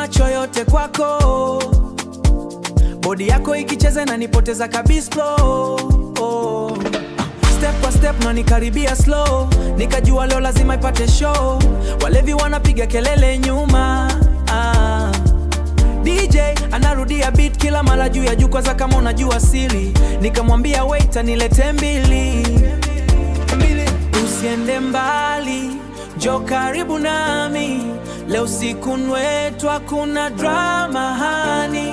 macho yote kwako, body yako ikicheza na nipoteza kabisa flow. Step kwa step na nikaribia slow, nikajua leo lazima ipate show. Walevi wanapiga kelele nyuma, DJ anarudia beat kila mara juu ya jukwaa kama unajua siri. Nikamwambia waiter nilete mbili. Usiende mbali, njoo karibu nami, leo siku wetu hakuna drama hani.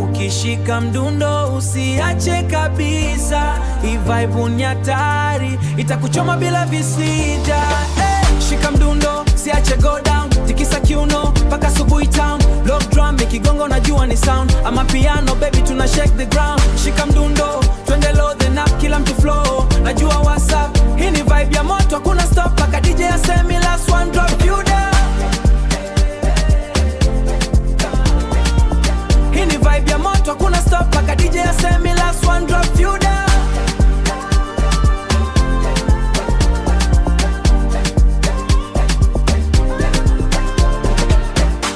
Ukishika mdundo usiache kabisa, hii vibe ni hatari, itakuchoma bila visita. Shika mdundo, siache go down, tikisa kiuno paka asubuhi town. Lock drum ikigonga unajua ni sound, ama piano baby tuna shake the ground. Shika mdundo, twende low then up, kila mtu flow, najua what's up. Hii ni vibe ya moto, hakuna stop, paka DJ asemi last one drop you down. Hii ni vibe ya moto, hakuna stop, paka DJ asemi last one drop you down.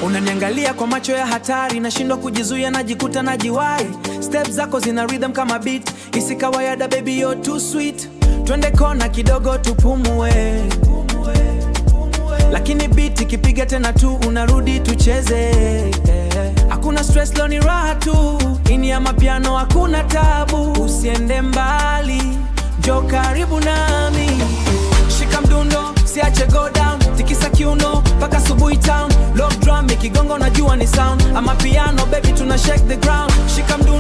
Unaniangalia kwa macho ya hatari, nashindwa kujizuia, najikuta najiwai. Steps zako zina rhythm kama beat, isi kawaida baby you're too sweet. Twende kona kidogo tupumue, lakini beat ikipiga tena tu unarudi tucheze. Hakuna stress, leo ni raha tu, ini ya mapiano hakuna tabu. Usiende mbali, njoo karibu nami, shika mdundo, siache go down, tikisa kiuno paka asubuhi town. Lock drum ikigonga unajua ni sound, ama piano baby tuna shake the ground. Shika mdundo